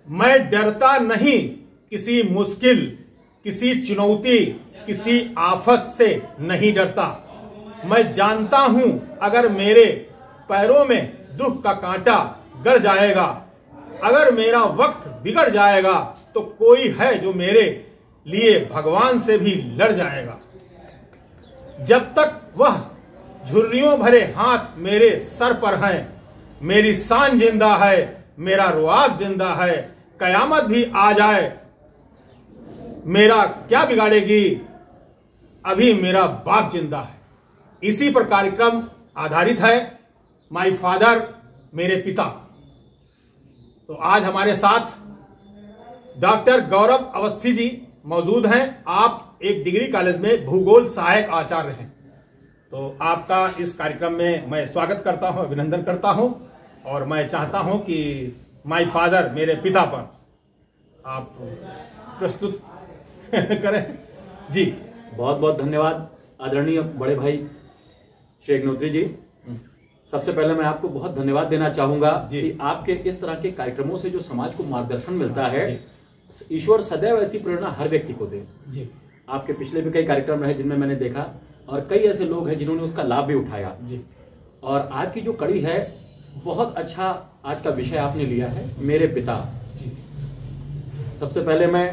मैं डरता नहीं किसी मुश्किल, किसी चुनौती, किसी आफत से नहीं डरता। मैं जानता हूं अगर मेरे पैरों में दुख का कांटा गड़ जाएगा, अगर मेरा वक्त बिगड़ जाएगा, तो कोई है जो मेरे लिए भगवान से भी लड़ जाएगा। जब तक वह झुर्रियों भरे हाथ मेरे सर पर हैं, मेरी शान जिंदा है, मेरा रुआब जिंदा है। कयामत भी आ जाए मेरा क्या बिगाड़ेगी, अभी मेरा बाप जिंदा है। इसी पर कार्यक्रम आधारित है, माय फादर, मेरे पिता। तो आज हमारे साथ डॉक्टर गौरव अवस्थी जी मौजूद हैं। आप एक डिग्री कॉलेज में भूगोल सहायक आचार्य हैं। तो आपका इस कार्यक्रम में मैं स्वागत करता हूं, अभिनंदन करता हूं, और मैं चाहता हूं कि माय फादर, मेरे पिता पर आप प्रस्तुत करें जी। बहुत बहुत धन्यवाद आदरणीय बड़े भाई श्री अग्निहोत्री जी। सबसे पहले मैं आपको बहुत धन्यवाद देना चाहूंगा कि आपके इस तरह के कार्यक्रमों से जो समाज को मार्गदर्शन मिलता है, ईश्वर सदैव ऐसी प्रेरणा हर व्यक्ति को दे जी। आपके पिछले भी कई कार्यक्रम रहे जिनमें मैंने देखा, और कई ऐसे लोग हैं जिन्होंने उसका लाभ भी उठाया जी। और आज की जो कड़ी है, बहुत अच्छा आज का विषय आपने लिया है, मेरे पिता जी। सबसे पहले मैं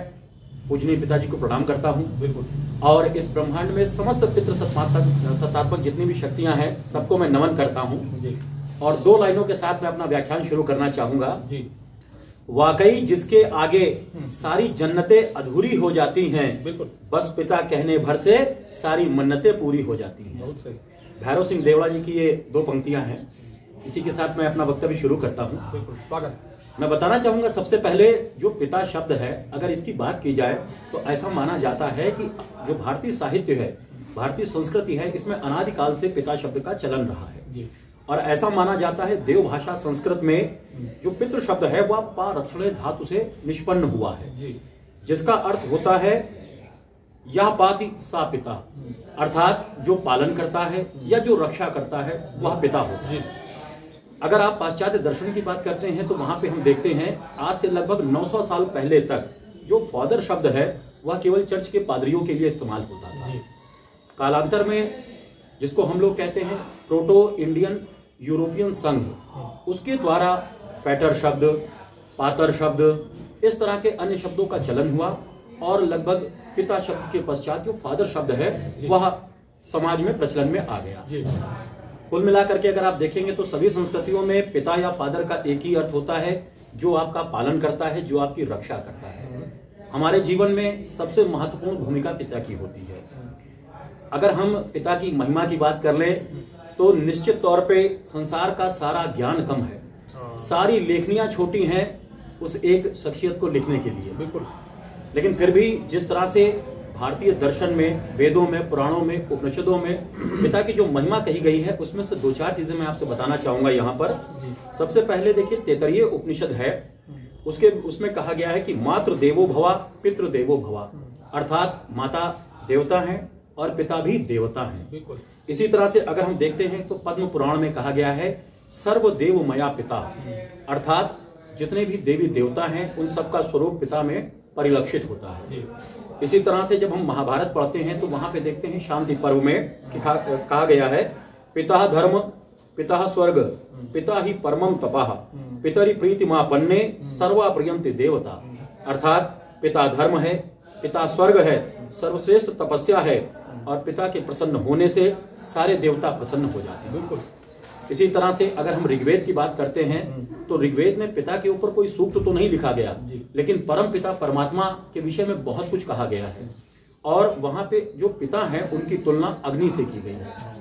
पूजनीय पिताजी को प्रणाम करता हूं, बिल्कुल, और इस ब्रह्मांड में समस्त पितृ सत्तात्मक जितनी भी शक्तियां हैं, सबको मैं नमन करता हूं जी। और दो लाइनों के साथ मैं अपना व्याख्यान शुरू करना चाहूंगा जी। वाकई जिसके आगे सारी जन्नतें अधूरी हो जाती हैं, बिल्कुल, बस पिता कहने भर से सारी मन्नतें पूरी हो जाती हैं। बहुत सही। भैरव सिंह देवड़ा जी की ये दो पंक्तियां हैं। इसी के साथ मैं अपना वक्तव्य शुरू करता हूं। बिल्कुल, स्वागत। मैं बताना चाहूंगा सबसे पहले जो पिता शब्द है, अगर इसकी बात की जाए तो ऐसा माना जाता है कि जो भारतीय साहित्य है, भारतीय संस्कृति है, इसमें अनादिकाल से पिता शब्द का चलन रहा है जी। और ऐसा माना जाता है देव भाषा संस्कृत में जो पितृ शब्द है वह पा रक्षणे धातु से निष्पन्न हुआ है जी। जिसका अर्थ होता है यह पाति सा पिता, अर्थात जो पालन करता है या जो रक्षा करता है वह पिता होता है। अगर आप पाश्चात्य दर्शन की बात करते हैं तो वहां पे हम देखते हैं आज से लगभग 900 साल पहले तक जो फादर शब्द है वह केवल चर्च के पादरियों के लिए इस्तेमाल होता था। कालांतर में जिसको हम लोग कहते हैं प्रोटो इंडियन यूरोपियन संघ, उसके द्वारा फैटर शब्द, पातर शब्द, इस तरह के अन्य शब्दों का चलन हुआ, और लगभग पिता शब्द के पश्चात जो फादर शब्द है वह समाज में प्रचलन में आ गया। कुल मिलाकर के अगर आप देखेंगे तो सभी संस्कृतियों में पिता या फादर का एक ही अर्थ होता है, जो आपका पालन करता है, जो आपकी रक्षा करता है। हमारे जीवन में सबसे महत्वपूर्ण भूमिका पिता की होती है। अगर हम पिता की महिमा की बात कर लें तो निश्चित तौर पे संसार का सारा ज्ञान कम है, सारी लेखनियां छोटी हैं उस एक शख्सियत को लिखने के लिए, बिल्कुल। लेकिन फिर भी जिस तरह से भारतीय दर्शन में, वेदों में, पुराणों में, उपनिषदों में पिता की जो महिमा कही गई है, उसमें से दो चार चीजें मैं आपसे बताना चाहूंगा यहाँ पर। सबसे पहले देखिए, तैतरीय उपनिषद है, उसमें कहा गया है कि मातृ देवो भवा पितृ देवो भवा, अर्थात माता देवता है और पिता भी देवता है। इसी तरह से अगर हम देखते हैं तो पद्म पुराण में कहा गया है सर्वदेव मया पिता, अर्थात जितने भी देवी देवता हैं उन सबका स्वरूप पिता में परिलक्षित होता है। इसी तरह से जब हम महाभारत पढ़ते हैं तो वहां पे देखते हैं शांति पर्व में कहा गया है पिता धर्म पिता स्वर्ग पिता ही परमम तपाह पितरी प्रीतिमापन्ने सर्वा प्रियंति देवता, अर्थात पिता धर्म है, पिता स्वर्ग है, सर्वश्रेष्ठ तपस्या है, और पिता के प्रसन्न होने से सारे देवता प्रसन्न हो जाते हैं। बिल्कुल। इसी तरह से अगर हम ऋग्वेद की बात करते हैं तो ऋग्वेद में पिता के ऊपर कोई सूक्त तो नहीं लिखा गया, लेकिन परम पिता परमात्मा के विषय में बहुत कुछ कहा गया है, और वहां पे जो पिता हैं उनकी तुलना अग्नि से की गई है।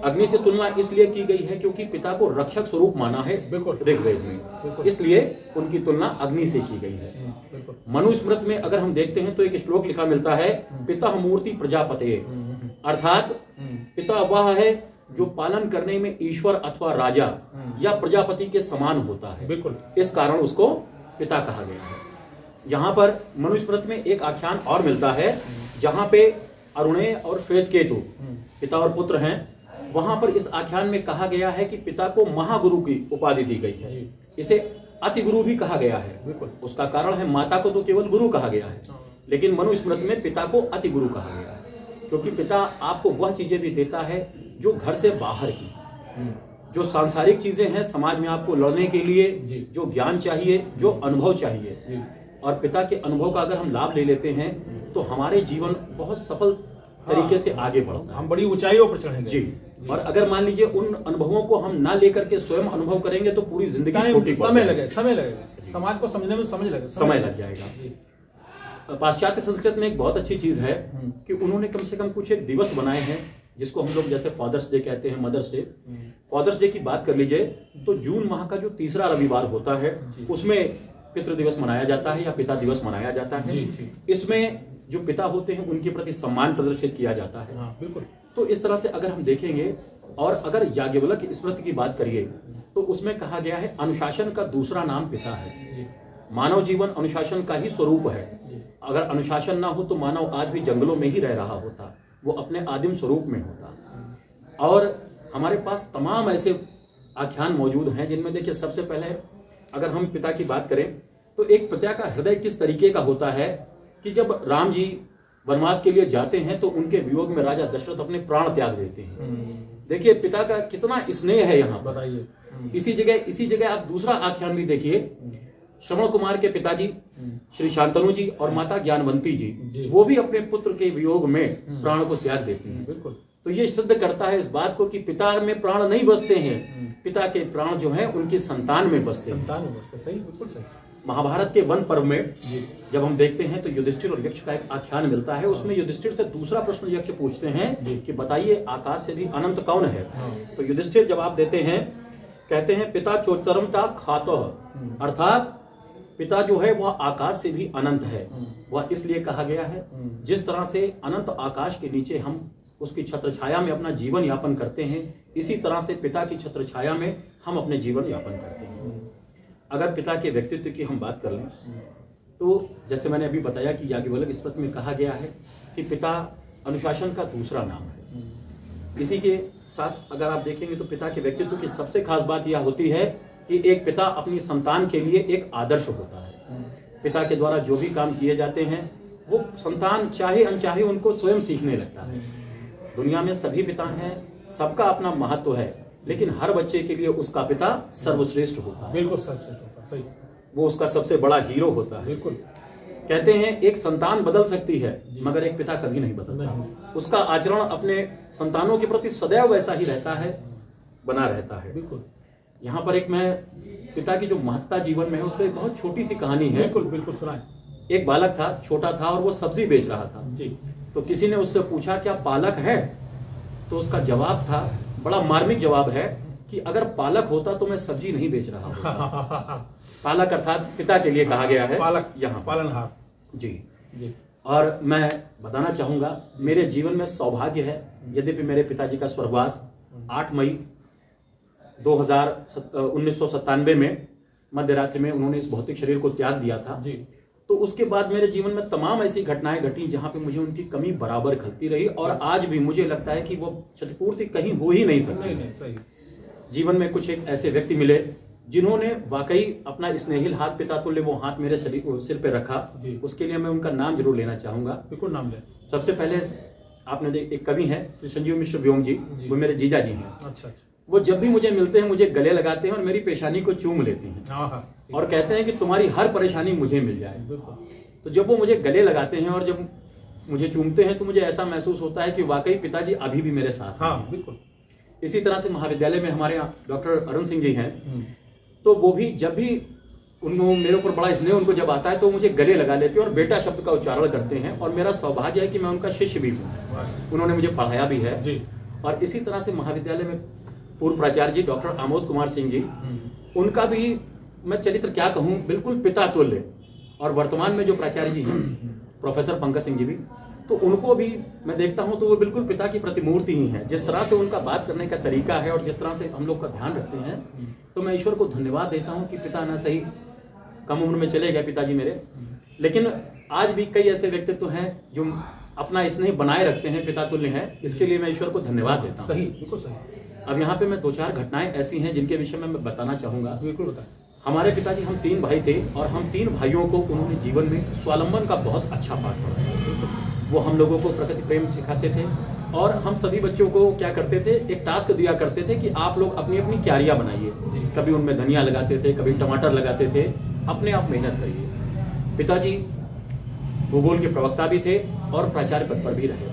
अग्नि से तुलना इसलिए की गई है क्योंकि पिता को रक्षक स्वरूप माना है ऋग्वेद में, इसलिए उनकी तुलना अग्नि से की गई है। मनुस्मृत में अगर हम देखते हैं तो एक श्लोक लिखा मिलता है पिता मूर्ति प्रजापते, अर्थात पिता वह है जो पालन करने में ईश्वर अथवा राजा या प्रजापति के समान होता है, बिल्कुल। इस कारण उसको पिता कहा गया है। यहाँ पर मनुस्मृत में एक आख्यान और मिलता है जहाँ पे अरुणे और श्वेत केतु पिता और पुत्र हैं, वहां पर इस आख्यान में कहा गया है कि पिता को महागुरु की उपाधि दी गई है। इसे अति गुरु भी कहा गया है। बिल्कुल। उसका कारण है माता को तो केवल गुरु कहा गया है, लेकिन मनुस्मृति में पिता को अति गुरु कहा गया है, क्योंकि पिता आपको वह चीजें भी देता है जो घर से बाहर की, जो सांसारिक चीजें हैं समाज में आपको लड़ने के लिए, जो ज्ञान चाहिए, जो अनुभव चाहिए, और पिता के अनुभव का अगर हम लाभ ले लेते हैं तो हमारे जीवन बहुत सफल तरीके से आगे बढ़ता है, हम बड़ी ऊंचाइयों पर चढ़ेंगे। जी। और अगर मान लीजिए उन अनुभवों को हम ना लेकर के स्वयं अनुभव करेंगे तो पूरी जिंदगी छोटी समय लगेगा, समाज को समझने में समय लग जाएगा। पाश्चात्य संस्कृति में एक बहुत अच्छी चीज है कि उन्होंने कम से कम कुछ एक दिवस बनाए हैं जिसको हम लोग जैसे फादर्स डे कहते हैं, मदर्स डे। फादर्स डे की बात कर लीजिए तो जून माह का जो तीसरा रविवार होता है उसमें पितृ दिवस मनाया जाता है या पिता दिवस मनाया जाता है। इसमें जो पिता होते हैं उनके प्रति सम्मान प्रदर्शित किया जाता है। बिल्कुल। तो इस तरह से अगर हम देखेंगे, और अगर याज्ञवल्क्य स्मृति की बात करिए तो उसमें कहा गया है अनुशासन का दूसरा नाम पिता है। मानव जीवन अनुशासन का ही स्वरूप है। अगर अनुशासन ना हो तो मानव आज भी जंगलों में ही रह रहा होता, वो अपने आदिम स्वरूप में होता। और हमारे पास तमाम ऐसे आख्यान मौजूद हैं जिनमें देखिए सबसे पहले अगर हम पिता की बात करें तो एक पिता का हृदय किस तरीके का होता है कि जब राम जी वनवास के लिए जाते हैं तो उनके वियोग में राजा दशरथ अपने प्राण त्याग देते हैं। देखिए पिता का कितना स्नेह है यहाँ, बताइए। इसी जगह आप दूसरा आख्यान भी देखिए, श्रवण कुमार के पिताजी श्री शांतनु जी और माता ज्ञानवंती जी, वो भी अपने पुत्र के वियोग में प्राण को त्याग देते हैं। बिल्कुल। तो ये सिद्ध करता है इस बात को कि पिता में प्राण नहीं बसते हैं, पिता के प्राण जो है उनकी संतान में बसते हैं। सही, बिल्कुल सही। महाभारत के वन पर्व में जब हम देखते हैं तो युधिष्ठिर और यक्ष का एक आख्यान मिलता है। उसमें युधिष्ठिर से दूसरा प्रश्न यक्ष पूछते हैं कि बताइए आकाश से भी अनंत कौन है। तो युधिष्ठिर जवाब देते हैं, कहते हैं पिता चोत्तरमता खातो, अर्थात पिता जो है वह आकाश से भी अनंत है। वह इसलिए कहा गया है जिस तरह से अनंत आकाश के नीचे हम उसकी छत्र छाया में अपना जीवन यापन करते हैं, इसी तरह से पिता की छत्र छाया में हम अपने जीवन यापन करते हैं। अगर पिता के व्यक्तित्व की हम बात कर लें तो जैसे मैंने अभी बताया कि याज्ञवल्क्य स्मृति में कहा गया है कि पिता अनुशासन का दूसरा नाम है। इसी के साथ अगर आप देखेंगे तो पिता के व्यक्तित्व की सबसे खास बात यह होती है कि एक पिता अपनी संतान के लिए एक आदर्श होता है। पिता के द्वारा जो भी काम किए जाते हैं वो संतान चाहे अनचाहे उनको स्वयं सीखने लगता है। दुनिया में सभी पिता हैं, सबका अपना महत्व है, लेकिन हर बच्चे के लिए उसका पिता सर्वश्रेष्ठ होता है। बिल्कुल सर्वश्रेष्ठ होता है, सही। वो उसका सबसे बड़ा हीरो होता है। बिल्कुल। कहते हैं एक संतान बदल सकती है मगर एक पिता कभी नहीं बदलता। उसका आचरण अपने संतानों के प्रति सदैव वैसा ही रहता है, बना रहता है। बिल्कुल। यहाँ पर एक मैं पिता की जो महत्ता जीवन में है उसमें एक बहुत छोटी सी कहानी है। बिल्कुल बिल्कुल सुना है। एक बालक था, छोटा था और वो सब्जी बेच रहा था जी। तो किसी ने उससे पूछा क्या पालक है, तो उसका जवाब था, बड़ा मार्मिक जवाब है कि अगर पालक होता तो मैं सब्जी नहीं बेच रहा होता। पालक अर्थात पिता के लिए कहा गया है, पालक, यहाँ पालनहार। जी। और मैं बताना चाहूंगा मेरे जीवन में सौभाग्य है, यद्यपि मेरे पिताजी का स्वर्गवास 8 मई 1997 में मध्य रात्रि में उन्होंने इस भौतिक शरीर को त्याग दिया था जी। तो उसके बाद मेरे जीवन में तमाम ऐसी घटनाएं घटी जहां पे मुझे उनकी कमी बराबर खलती रही और आज भी मुझे लगता है कि वो क्षतिपूर्ति कहीं हो ही नहीं सकती। नहीं, सही। जीवन में कुछ एक ऐसे व्यक्ति मिले जिन्होंने वाकई अपना स्नेहिल हाथ पिता तुल्य वो हाथ मेरे सिर पे रखा। उसके लिए मैं उनका नाम जरूर लेना चाहूंगा। बिल्कुल नाम ले। सबसे पहले आपने एक कवि है श्री संजीव मिश्र व्योम जी, वो मेरे जीजा जी हैं। अच्छा। वो जब भी मुझे मिलते हैं मुझे गले लगाते हैं और मेरी पेशानी को चूम लेते हैं और कहते हैं कि तुम्हारी हर परेशानी मुझे मिल जाए। तो जब वो मुझे गले लगाते हैं और जब मुझे चूमते हैं तो मुझे ऐसा महसूस होता है कि वाकई पिताजी अभी भी मेरे साथ हैं। बिल्कुल। इसी तरह से महाविद्यालय में हमारे यहाँ डॉक्टर अरुण सिंह जी हैं, तो वो भी जब भी उनको मेरे ऊपर बड़ा स्नेह उनको जब आता है तो मुझे गले लगा लेते हैं और बेटा शब्द का उच्चारण करते हैं और मेरा सौभाग्य है कि मैं उनका शिष्य भी हूँ, उन्होंने मुझे पढ़ाया भी है। और इसी तरह से महाविद्यालय में पूर्व प्राचार्य जी डॉक्टर आमोद कुमार सिंह जी, उनका भी मैं चरित्र क्या कहूँ, बिल्कुल पिता तुल्य। और वर्तमान में जो प्राचार्य जी हैं प्रोफेसर पंकज सिंह जी भी, तो उनको भी मैं देखता हूं तो वो बिल्कुल पिता की प्रतिमूर्ति ही है। जिस तरह से उनका बात करने का तरीका है और जिस तरह से हम लोग का ध्यान रखते हैं, तो मैं ईश्वर को धन्यवाद देता हूं कि पिता ना सही कम उम्र में चले गए पिताजी मेरे, लेकिन आज भी कई ऐसे व्यक्तित्व हैं जो अपना स्नेह बनाए रखते हैं, पिता तुल्य हैं। इसके लिए मैं ईश्वर को धन्यवाद देता हूँ। सही, बिल्कुल सही। अब यहाँ पे मैं 2-4 घटनाएं ऐसी हैं जिनके विषय में मैं बताना चाहूंगा। बिल्कुल बताएं। हमारे पिताजी, हम 3 भाई थे और हम 3 भाइयों को उन्होंने जीवन में स्वावलंबन का बहुत अच्छा पाठ पढ़ाया। वो हम लोगों को प्रकृति प्रेम सिखाते थे और हम सभी बच्चों को क्या करते थे, एक टास्क दिया करते थे कि आप लोग अपनी अपनी क्यारियां बनाइए। कभी उनमें धनिया लगाते थे, कभी टमाटर लगाते थे, अपने आप मेहनत करिए। पिताजी भूगोल के प्रवक्ता भी थे और प्राचार्य पद पर भी रहे।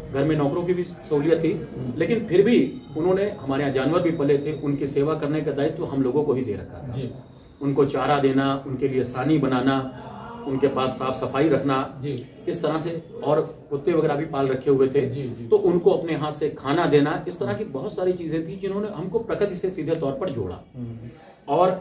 घर में नौकरों की भी सहूलियत थी, लेकिन फिर भी उन्होंने हमारे यहाँ जानवर भी पले थे, उनकी सेवा करने का दायित्व हम लोगों को ही दे रखा था। उनको चारा देना, उनके लिए सानी बनाना, उनके पास साफ सफाई रखना, इस तरह से, और कुत्ते वगैरह भी पाल रखे हुए थे, तो उनको अपने हाथ से खाना देना, इस तरह की बहुत सारी चीजें थी जिन्होंने हमको प्रकृति से सीधे तौर पर जोड़ा। और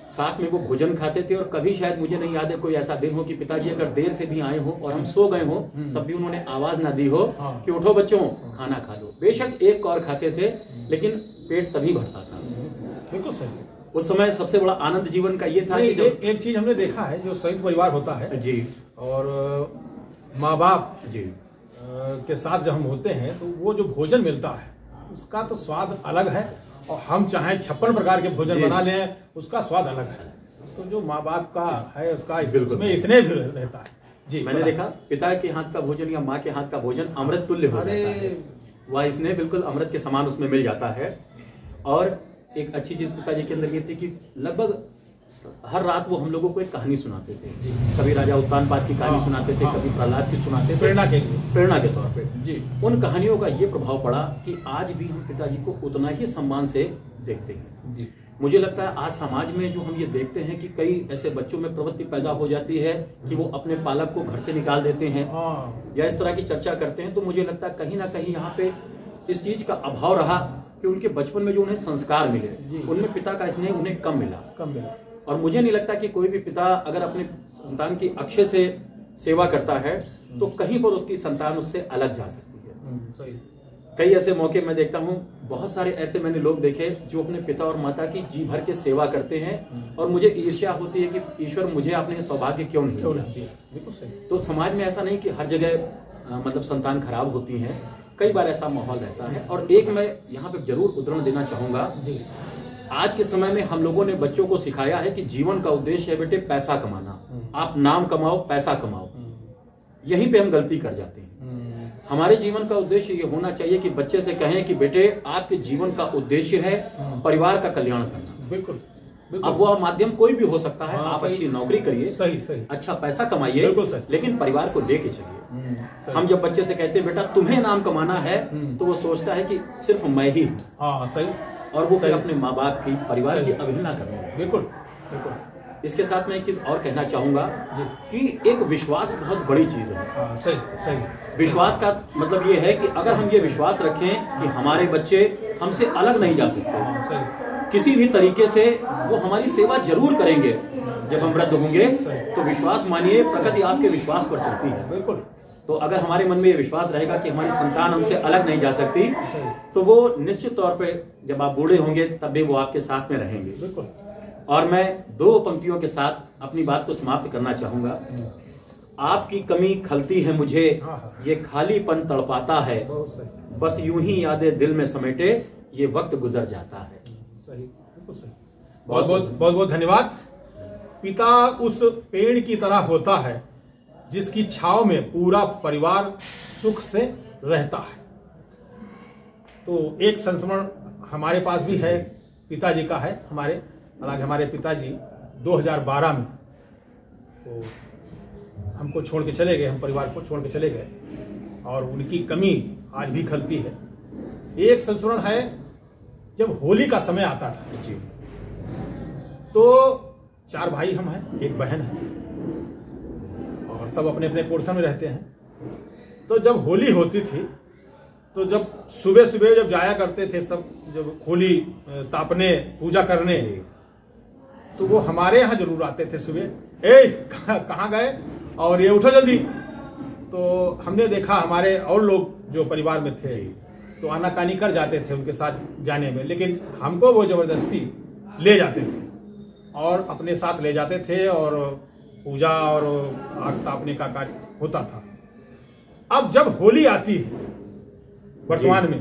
साथ में वो भोजन खाते थे और कभी, शायद मुझे नहीं याद है कोई ऐसा दिन हो कि पिताजी अगर देर से भी आए हो और हम सो गए हो तब भी उन्होंने आवाज ना दी हो कि उठो बच्चों खाना खा लो। बेशक एक कौर खाते थे, लेकिन पेट तभी भरता था। बिल्कुल सही। उस समय सबसे बड़ा आनंद जीवन का ये था कि जब एक चीज हमने देखा है, जो संयुक्त परिवार होता है जी, और माँ बाप जी के साथ जब हम होते हैं तो वो जो भोजन मिलता है उसका तो स्वाद अलग है, और हम चाहे 56 प्रकार के भोजन बना लें उसका स्वाद अलग है। तो जो माँ बाप का है उसका इसमें स्नेह भी रहता है। जी, मैंने देखा पिता के हाथ का भोजन या माँ के हाथ का भोजन अमृत तुल्य हो जाता है। वह स्नेह बिल्कुल अमृत के समान उसमें मिल जाता है। और एक अच्छी चीज पिताजी के अंदर ये थी कि लगभग हर रात वो हम लोगों को एक कहानी सुनाते थे। कभी राजा उत्तानपाद की कहानी सुनाते थे, कभी प्रहलाद की सुनाते थे, प्रेरणा के तौर पे। जी, उन कहानियों का ये प्रभाव पड़ा कि आज भी हम पिताजी को उतना ही सम्मान से देखते हैं। जी, मुझे लगता है आज समाज में जो हम ये देखते हैं कि कई ऐसे बच्चों में प्रवृत्ति पैदा हो जाती है कि वो अपने पालक को घर से निकाल देते हैं या इस तरह की चर्चा करते हैं, तो मुझे लगता है कहीं ना कहीं यहाँ पे इस चीज का अभाव रहा कि उनके बचपन में जो उन्हें संस्कार मिले, उनमें पिता का स्नेह उन्हें कम मिला। और मुझे नहीं लगता कि कोई भी पिता अगर अपने संतान की अक्षय से सेवा करता है तो कहीं पर उसकी संतान उससे अलग जा सकती है। सही। कई ऐसे मौके मैं देखता हूँ, बहुत सारे ऐसे मैंने लोग देखे जो अपने पिता और माता की जी भर के सेवा करते हैं और मुझे ईर्ष्या होती है कि ईश्वर मुझे अपने सौभाग्य क्यों नहीं दिया। बिल्कुल सही। तो समाज में ऐसा नहीं कि हर जगह मतलब संतान खराब होती है, कई बार ऐसा माहौल रहता है। और एक मैं यहाँ पे जरूर उदाहरण देना चाहूंगा। आज के समय में हम लोगों ने बच्चों को सिखाया है कि जीवन का उद्देश्य है बेटे पैसा कमाना, आप नाम कमाओ, पैसा कमाओ। यहीं पे हम गलती कर जाते हैं। हमारे जीवन का उद्देश्य ये होना चाहिए कि बच्चे से कहें कि बेटे आपके जीवन का उद्देश्य है परिवार का कल्याण करना। बिल्कुल। अब वह माध्यम कोई भी हो सकता है। आप अच्छी नौकरी करिए, सही, अच्छा पैसा कमाइए, लेकिन परिवार को लेके चलिए। हम जब बच्चे से कहते हैं बेटा तुम्हें नाम कमाना है, तो वो सोचता है कि सिर्फ मैं ही हूँ। सही। और वो फिर अपने माँ बाप की, परिवार की अवहेलना करने लगे। बिल्कुल। इसके साथ मैं एक चीज और कहना चाहूंगा कि एक विश्वास बहुत बड़ी चीज है। सही। विश्वास का मतलब ये है कि अगर हम ये विश्वास रखें कि हमारे बच्चे हमसे अलग नहीं जा सकते, किसी भी तरीके से वो हमारी सेवा जरूर करेंगे जब हम वृद्ध होंगे, तो विश्वास मानिए प्रकृति आपके विश्वास पर चलती है। बिल्कुल। तो अगर हमारे मन में ये विश्वास रहेगा कि हमारी संतान हमसे अलग नहीं जा सकती, तो वो निश्चित तौर पे जब आप बूढ़े होंगे तब भी वो आपके साथ में रहेंगे। बिल्कुल। और मैं 2 पंक्तियों के साथ अपनी बात को समाप्त करना चाहूंगा। आपकी कमी खलती है मुझे, ये खालीपन तड़पाता है, बस यूं ही यादें दिल में समेटे ये वक्त गुजर जाता है। सही, बिल्कुल सही। बहुत धन्यवाद। पिता उस पेड़ की तरह होता है जिसकी छांव में पूरा परिवार सुख से रहता है। तो एक संस्मरण हमारे पास भी है, पिताजी का है। हालांकि हमारे पिताजी 2012 में तो हमको छोड़ के चले गए, हम परिवार को छोड़ के चले गए, और उनकी कमी आज भी खलती है। एक संस्मरण है, जब होली का समय आता था जी, तो 4 भाई हम हैं, एक बहन है, और सब अपने अपने पोर्शन में रहते हैं। तो जब होली होती थी तो जब सुबह सुबह जब जाया करते थे सब, जब होली तापने, पूजा करने, तो वो हमारे यहाँ जरूर आते थे सुबह। कहाँ गए, और ये उठो जल्दी। तो हमने देखा हमारे और लोग जो परिवार में थे तो आनाकानी कर जाते थे उनके साथ जाने में, लेकिन हमको वो जबरदस्ती ले जाते थे और अपने साथ ले जाते थे, और पूजा और आग तापने का कार्य होता था। अब जब होली आती है वर्तमान में,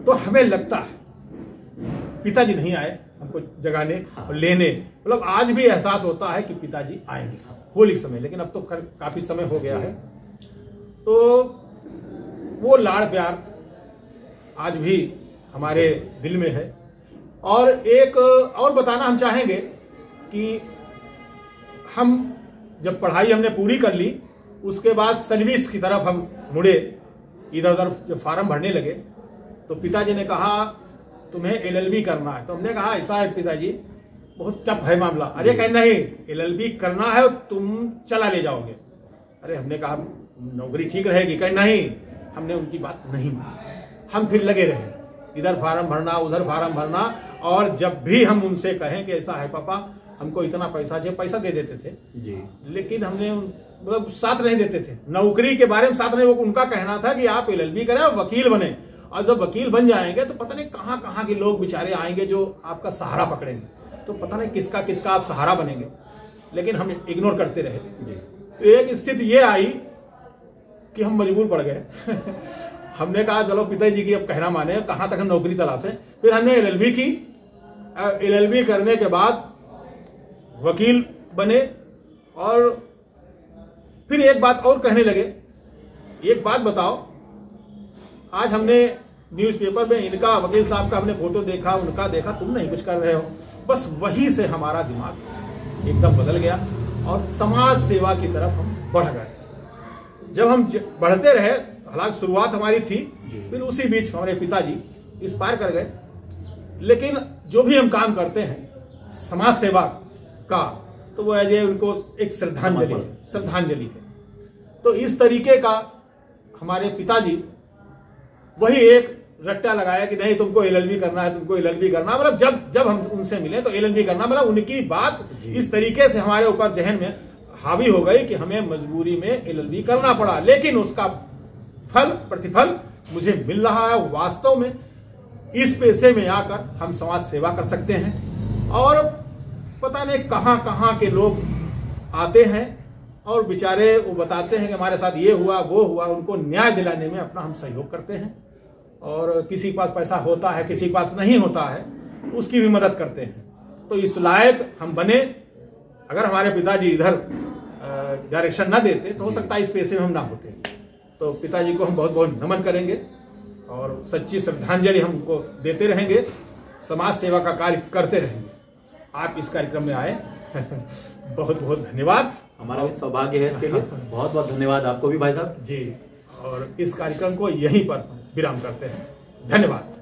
तो हमें लगता है पिताजी नहीं आए, हमको जगाने और लेने, मतलब आज भी एहसास होता है कि पिताजी आएंगे होली के समय। लेकिन अब तो काफी समय हो गया है, तो वो लाड़ प्यार आज भी हमारे दिल में है। और एक और बताना हम चाहेंगे कि हम जब पढ़ाई हमने पूरी कर ली, उसके बाद सर्विस की तरफ हम मुड़े, इधर उधर जब फार्म भरने लगे, तो पिताजी ने कहा तुम्हें LLB करना है। तो हमने कहा ऐसा है पिताजी, बहुत टफ है मामला। अरे कहीं नहीं, LLB करना है, तुम चला ले जाओगे। अरे हमने कहा नौकरी ठीक रहेगी। कहीं नहीं, हमने उनकी बात नहीं मानी। हम फिर लगे रहे, इधर फार्म भरना उधर फार्म भरना, और जब भी हम उनसे कहें कि ऐसा है पापा हमको इतना पैसा चाहिए, पैसा दे देते थे जी। लेकिन हमने मतलब साथ नहीं देते थे, नौकरी के बारे में साथ नहीं। वो उनका कहना था कि आप LLB करें और वकील बने, और जब वकील बन जाएंगे तो पता नहीं कहाँ कहाँ के लोग बेचारे आएंगे जो आपका सहारा पकड़ेंगे, तो पता नहीं किसका किसका आप सहारा बनेंगे। लेकिन हम इग्नोर करते रहे। तो एक स्थिति ये आई कि हम मजबूर पड़ गए हमने कहा चलो पिताजी की अब कहना माने, कहाँ तक हम नौकरी तलाशें। फिर हमने LLB की, LLB करने के बाद वकील बने। और फिर एक बात और कहने लगे, एक बात बताओ, आज हमने न्यूज़पेपर में इनका वकील साहब का हमने फोटो देखा, उनका देखा, तुम नहीं कुछ कर रहे हो। बस वही से हमारा दिमाग एकदम बदल गया और समाज सेवा की तरफ हम बढ़ गए। जब हम बढ़ते रहे, हालांकि शुरुआत हमारी थी, फिर उसी बीच हमारे पिताजी इंस्पायर कर गए। लेकिन जो भी हम काम करते हैं समाज सेवा का, तो वो एज उनको एक श्रद्धांजलि है। तो इस तरीके का हमारे पिताजी वही एक रट्टा लगाया कि नहीं तुमको LLB करना है, तुमको LLB करना। मतलब जब हम उनसे मिले तो LLB करना, मतलब उनकी बात इस तरीके से हमारे ऊपर जहन में हावी हो गई कि हमें मजबूरी में LLB करना पड़ा। लेकिन उसका प्रतिफल मुझे मिल रहा है। वास्तव में इस पेशे में आकर हम समाज सेवा कर सकते हैं, और पता नहीं कहां कहां के लोग आते हैं और बेचारे वो बताते हैं कि हमारे साथ ये हुआ वो हुआ। उनको न्याय दिलाने में अपना हम सहयोग करते हैं, और किसी के पास पैसा होता है, किसी के पास नहीं होता है, उसकी भी मदद करते हैं। तो इस लायक हम बने। अगर हमारे पिताजी इधर डायरेक्शन ना देते तो हो सकता है इस पेशे में हम ना होते। तो पिताजी को हम बहुत बहुत नमन करेंगे और सच्ची श्रद्धांजलि हमको देते रहेंगे, समाज सेवा का कार्य करते रहेंगे। आप इस कार्यक्रम में आए बहुत बहुत धन्यवाद। हमारा भी सौभाग्य है इसके लिए। बहुत बहुत धन्यवाद आपको भी भाई साहब जी। और इस कार्यक्रम को यहीं पर विराम करते हैं। धन्यवाद।